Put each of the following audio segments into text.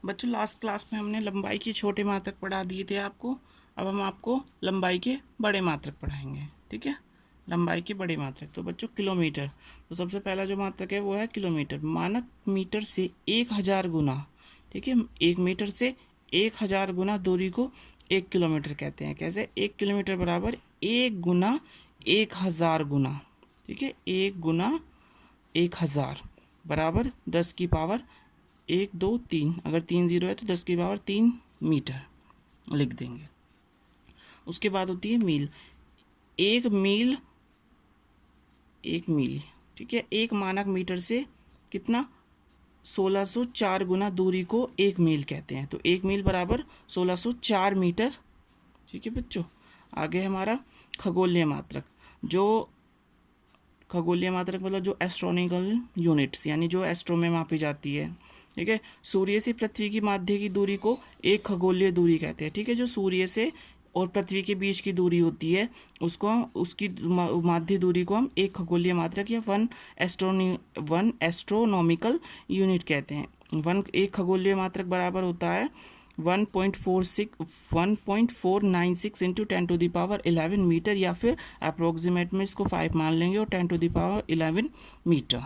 बच्चों last class में हमने लंबाई की छोटे मात्रक पढ़ा दिए थे आपको। अब हम आपको लंबाई के बड़े मात्रक पढ़ाएंगे, ठीक है। लंबाई के बड़े मात्रक, तो बच्चों किलोमीटर, तो सबसे पहला जो मात्रक है वो है किलोमीटर। मानक मीटर से 1000 गुना, ठीक है, 1 मीटर से 1000 गुना दूरी को 1 किलोमीटर कहते हैं। कैसे? 1 किलोमीटर बराबर 1 गुना 1000 गुना, ठीक है, 1 गुना 1000 बराबर 10 की पावर 1 2 3, अगर 3 0 है तो 10 की पावर 3 मीटर लिख देंगे। उसके बाद होती है मील। एक मील, एक मील, ठीक है, एक मानक मीटर से कितना 1604 गुना दूरी को 1 मील कहते हैं। तो 1 मील बराबर 1604 मीटर, ठीक है बच्चों। आगे हमारा खगोलीय मात्रक। जो खगोलीय मात्रक मतलब जो एस्ट्रोनॉमिकल यूनिट्स, यानी जो एस्ट्रो में मापी जाती है, ठीक है। सूर्य से पृथ्वी की माध्य की दूरी को एक खगोलीय दूरी कहते हैं, ठीक है। जो सूर्य से और पृथ्वी के बीच की दूरी होती है उसको उसकी माध्य दूरी को हम एक खगोलीय मात्रक या वन एस्ट्रोनॉमिकल यूनिट कहते हैं। एक खगोलीय मात्रक बराबर होता है 1.496 इंटू 10⁻11 मीटर, या फिर अप्रोक्सीमेट में इसको 5 मान लेंगे और 10⁻11 मीटर,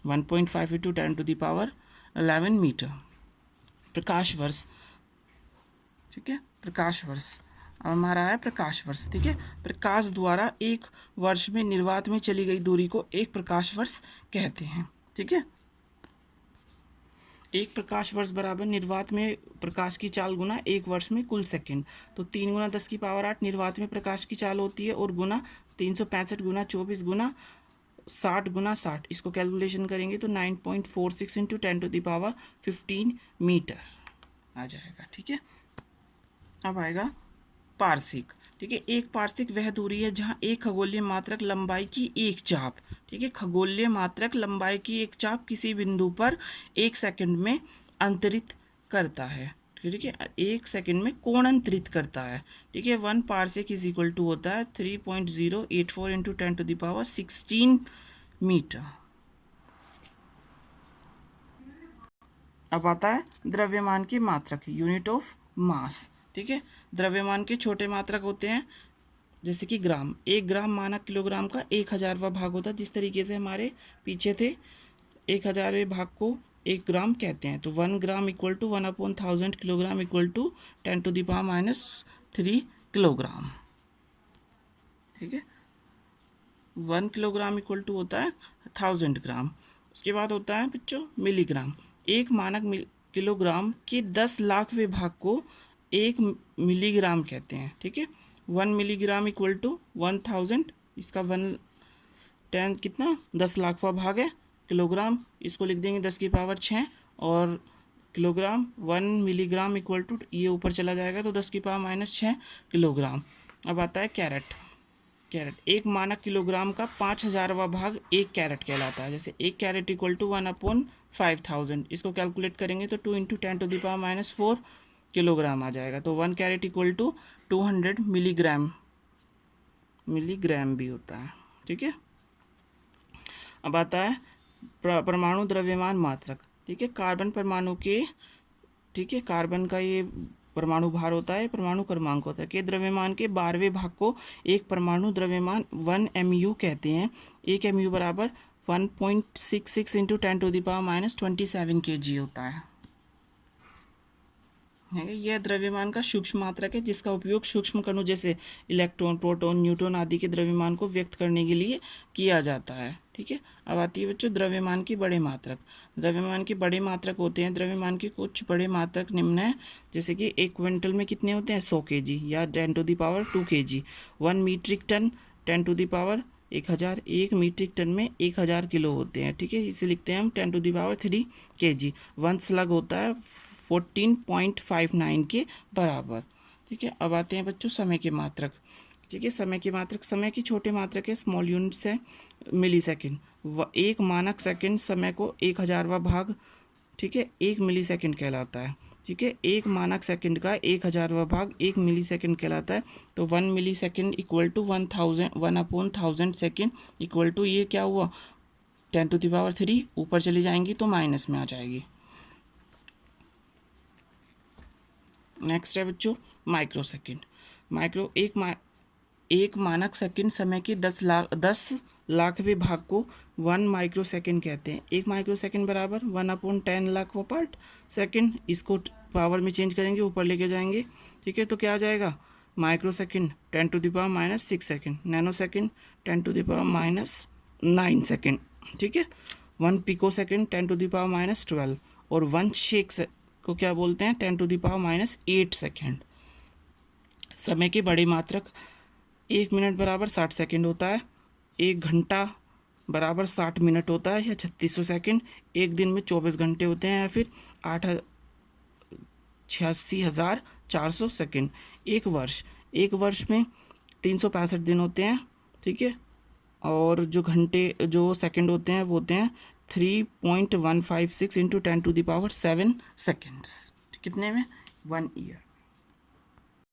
1.5 इंटू 10⁻11 मीटर। प्रकाश वर्ष, ठीक है, प्रकाश वर्ष। अब हमारा है प्रकाश वर्ष, ठीक है। प्रकाश द्वारा एक वर्ष में निर्वात में चली गई दूरी को एक प्रकाश वर्ष कहते हैं, ठीक है। एक प्रकाश वर्ष बराबर निर्वात में प्रकाश की चाल गुना एक वर्ष में कुल सेकंड। तो 3 गुना 10 की पावर 8 निर्वात में प्रकाश की चाल होती है, और गुना 365 गुना 24 गुना 60 गुना 60, इसको कैलकुलेशन करेंगे तो 9.46 इंटू 10⁻15 मीटर आ जाएगा, ठीक है। अब आएगा पारसिक, ठीक है। एक पारसिक वह दूरी है जहाँ एक खगोलीय मात्रक लंबाई की एक चाप, ठीक है, खगोलीय मात्रक लंबाई की एक चाप किसी बिंदु पर 1 सेकंड में अंतरित करता है, ठीक है, 1 सेकंड में कोणांतरित करता है, ठीक है। 1 पारसिक इज इक्वल टू होता है 3.084 इंटू 10⁻16 मीटर। अब आता है द्रव्यमान की मात्रक, यूनिट ऑफ मास, ठीक है। द्रव्यमान के छोटे मात्रक होते हैं जैसे कि ग्राम। 1 ग्राम मानक किलोग्राम का 1000वां भाग होता है। जिस तरीके से हमारे पीछे थे 1000वें भाग को 1 ग्राम कहते हैं। तो 1 gram equal to 1/1000 kilogram equal to 10⁻³ kilogram, ठीक है। 1 किलोग्राम इक्वल टू होता है 1000 ग्राम। उसके बाद होता है बच्चों मिलीग्राम। एक मानक किलोग्राम के 10 लाखवें भाग को 1 मिलीग्राम कहते हैं, ठीक है। 1 मिलीग्राम इक्वल टू 1000, इसका 1/10 कितना 10 लाखवां भाग है किलोग्राम, इसको लिख देंगे 10 की पावर 6, और किलोग्राम 1 मिलीग्राम इक्वल टू ये ऊपर चला जाएगा तो 10 की पावर-6 किलोग्राम। अब आता है कैरेट। कैरेट, एक मानक किलोग्राम का 5000वां भाग 1 कैरेट कहलाता है। जैसे 1 कैरेट इक्वल टू 1/5000, इसको कैलकुलेट करेंगे तो 2 इंटू 10⁻⁴ किलोग्राम आ जाएगा। तो 1 carat equal to 200 milligram, milligram भी होता है, ठीक है। अब आता है परमाणु द्रव्यमान मात्रक, ठीक है। कार्बन परमाणु के, ठीक है, कार्बन का ये परमाणु भार होता है, परमाणु क्रमांक होता है कि द्रव्यमान के 12वें भाग को एक परमाणु द्रव्यमान 1 mu कहते हैं। 1 mu बराबर 1.66 इंटू 10⁻27 kg होता है। यह द्रव्यमान का सूक्ष्म मात्रक है जिसका उपयोग सूक्ष्म कणों जैसे इलेक्ट्रॉन, प्रोटॉन, न्यूट्रॉन आदि के द्रव्यमान को व्यक्त करने के लिए किया जाता है, ठीक है। अब आती है बच्चों द्रव्यमान के बड़े मात्रक। द्रव्यमान के बड़े मात्रक होते हैं, द्रव्यमान के कुछ बड़े मात्रक निम्न है, जैसे कि 1 क्विंटल में कितने होते हैं 100 kg या 10⁻² kg। 1 metric ton 10⁻1000, 1 metric ton में 1000 किलो होते हैं, ठीक है। इसे लिखते हैं हम 10⁻³ kg। 1 स्लग होता है 14.59 के बराबर, ठीक है। अब आते हैं बच्चों समय के मात्रक, ठीक है। समय के मात्रक, समय की छोटे मात्रक है, स्मॉल यूनिट्स है मिली सेकेंड। एक मानक सेकेंड समय को 1000वां भाग, ठीक है, 1 मिली सेकेंड कहलाता है, ठीक है। एक मानक सेकंड का 1000वां भाग 1 मिली सेकेंड कहलाता है। तो 1 millisecond equal to 1/1000 second equal to ये क्या हुआ 10⁻³ ऊपर चली जाएंगी तो माइनस में आ जाएगी। नेक्स्ट है बच्चों माइक्रो सेकेंड। माइक्रो एक मानक सेकंड समय के 10 लाखवें भाग को 1 माइक्रो सेकंड कहते हैं। 1 माइक्रो सेकंड बराबर 1/10 लाख पार्ट सेकंड। इसको पावर में चेंज करेंगे, ऊपर लेके जाएंगे, ठीक है। तो क्या आ जाएगा, micro second 10⁻⁻6 second, nano second 10⁻⁻9 second, ठीक है। 1 पिको सेकंड 10⁻⁻12 और 1 शेक को क्या बोलते हैं, 10⁻⁸ सेकंड। समय के बड़े मात्रक 1 मिनट बराबर 60 सेकंड होता है, 1 घंटा बराबर 60 मिनट होता है या 3600 सेकंड, एक दिन में 24 घंटे होते हैं या फिर 86,400 सेकंड। एक वर्ष में 365 दिन होते हैं, ठीक है। और जो सेकंड होते हैं वो होते हैं 3.156 × 10⁻7 सेकेंड्स, कितने में, 1 ईयर।